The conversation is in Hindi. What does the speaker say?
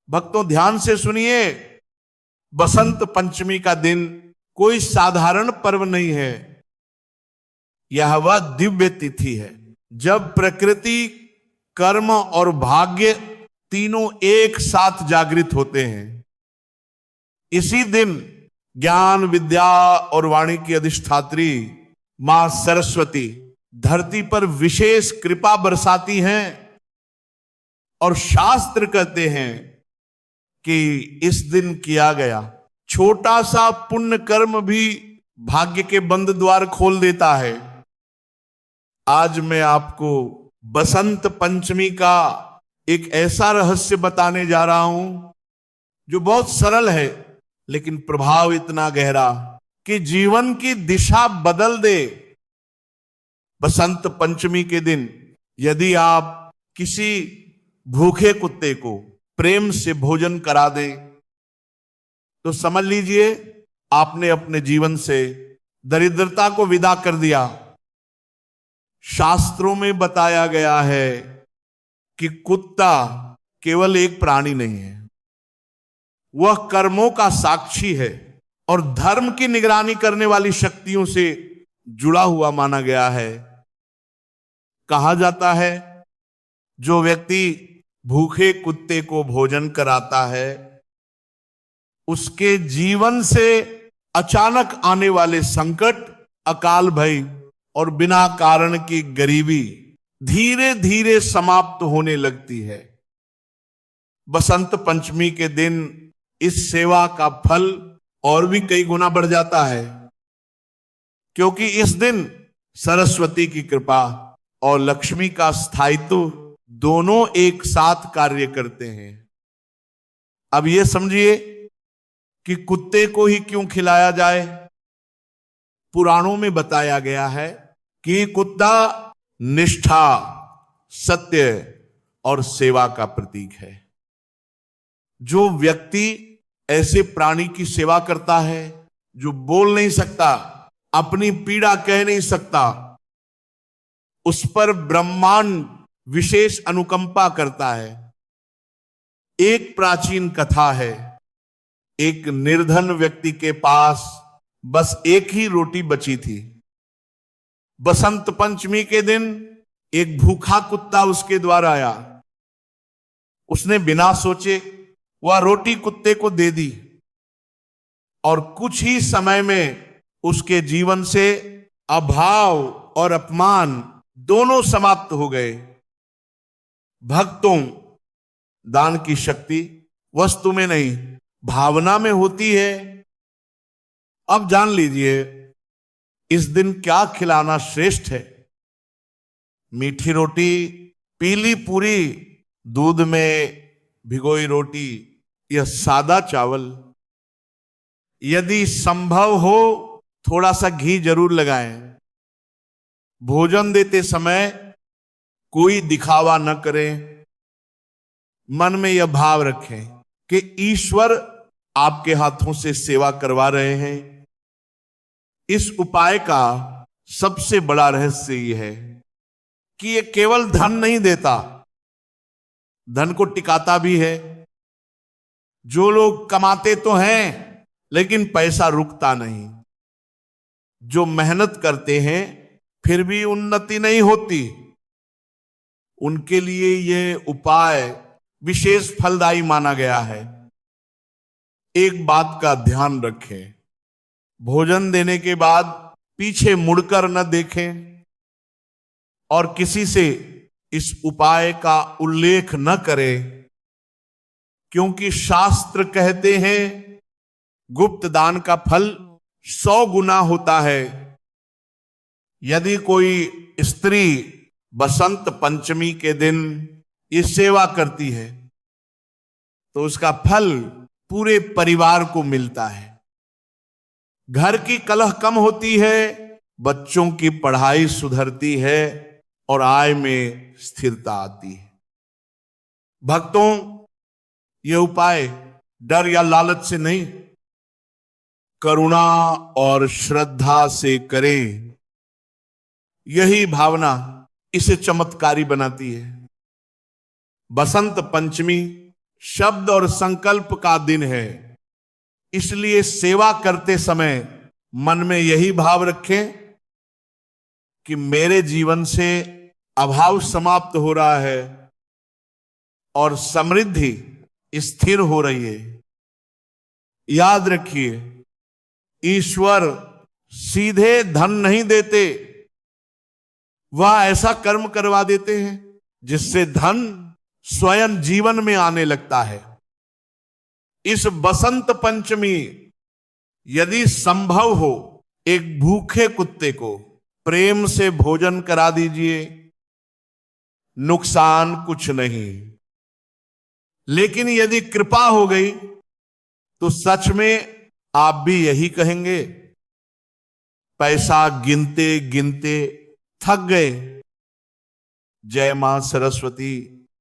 भक्तों ध्यान से सुनिए, बसंत पंचमी का दिन कोई साधारण पर्व नहीं है। यह वह दिव्य तिथि है जब प्रकृति, कर्म और भाग्य तीनों एक साथ जागृत होते हैं। इसी दिन ज्ञान, विद्या और वाणी की अधिष्ठात्री मां सरस्वती धरती पर विशेष कृपा बरसाती हैं और शास्त्र कहते हैं कि इस दिन किया गया छोटा सा पुण्य कर्म भी भाग्य के बंद द्वार खोल देता है। आज मैं आपको बसंत पंचमी का एक ऐसा रहस्य बताने जा रहा हूं जो बहुत सरल है लेकिन प्रभाव इतना गहरा कि जीवन की दिशा बदल दे। बसंत पंचमी के दिन यदि आप किसी भूखे कुत्ते को प्रेम से भोजन करा दे तो समझ लीजिए आपने अपने जीवन से दरिद्रता को विदा कर दिया। शास्त्रों में बताया गया है कि कुत्ता केवल एक प्राणी नहीं है, वह कर्मों का साक्षी है और धर्म की निगरानी करने वाली शक्तियों से जुड़ा हुआ माना गया है। कहा जाता है जो व्यक्ति भूखे कुत्ते को भोजन कराता है उसके जीवन से अचानक आने वाले संकट, अकाल भय और बिना कारण की गरीबी धीरे धीरे समाप्त होने लगती है। बसंत पंचमी के दिन इस सेवा का फल और भी कई गुना बढ़ जाता है, क्योंकि इस दिन सरस्वती की कृपा और लक्ष्मी का स्थायित्व दोनों एक साथ कार्य करते हैं। अब यह समझिए कि कुत्ते को ही क्यों खिलाया जाए। पुराणों में बताया गया है कि कुत्ता निष्ठा, सत्य और सेवा का प्रतीक है। जो व्यक्ति ऐसे प्राणी की सेवा करता है जो बोल नहीं सकता, अपनी पीड़ा कह नहीं सकता, उस पर ब्रह्मांड विशेष अनुकंपा करता है। एक प्राचीन कथा है, एक निर्धन व्यक्ति के पास बस एक ही रोटी बची थी। बसंत पंचमी के दिन एक भूखा कुत्ता उसके द्वार आया। उसने बिना सोचे वह रोटी कुत्ते को दे दी और कुछ ही समय में उसके जीवन से अभाव और अपमान दोनों समाप्त हो गए। भक्तों, दान की शक्ति वस्तु में नहीं भावना में होती है। अब जान लीजिए इस दिन क्या खिलाना श्रेष्ठ है। मीठी रोटी, पीली पूरी, दूध में भिगोई रोटी या सादा चावल। यदि संभव हो थोड़ा सा घी जरूर लगाएं। भोजन देते समय कोई दिखावा न करें। मन में यह भाव रखें कि ईश्वर आपके हाथों से सेवा करवा रहे हैं। इस उपाय का सबसे बड़ा रहस्य यह है कि यह केवल धन नहीं देता, धन को टिकाता भी है। जो लोग कमाते तो हैं लेकिन पैसा रुकता नहीं, जो मेहनत करते हैं फिर भी उन्नति नहीं होती, उनके लिए यह उपाय विशेष फलदायी माना गया है। एक बात का ध्यान रखें, भोजन देने के बाद पीछे मुड़कर न देखें और किसी से इस उपाय का उल्लेख न करें, क्योंकि शास्त्र कहते हैं गुप्त दान का फल 100 गुना होता है। यदि कोई स्त्री बसंत पंचमी के दिन ये सेवा करती है तो उसका फल पूरे परिवार को मिलता है। घर की कलह कम होती है, बच्चों की पढ़ाई सुधरती है और आय में स्थिरता आती है। भक्तों, यह उपाय डर या लालच से नहीं, करुणा और श्रद्धा से करें। यही भावना इसे चमत्कारी बनाती है। बसंत पंचमी शब्द और संकल्प का दिन है। इसलिए सेवा करते समय मन में यही भाव रखें कि मेरे जीवन से अभाव समाप्त हो रहा है और समृद्धि स्थिर हो रही है। याद रखिए, ईश्वर सीधे धन नहीं देते, वह ऐसा कर्म करवा देते हैं जिससे धन स्वयं जीवन में आने लगता है। इस बसंत पंचमी यदि संभव हो, एक भूखे कुत्ते को प्रेम से भोजन करा दीजिए, नुकसान कुछ नहीं। लेकिन यदि कृपा हो गई तो सच में आप भी यही कहेंगे, पैसा गिनते गिनते थक गए। जय मां सरस्वती।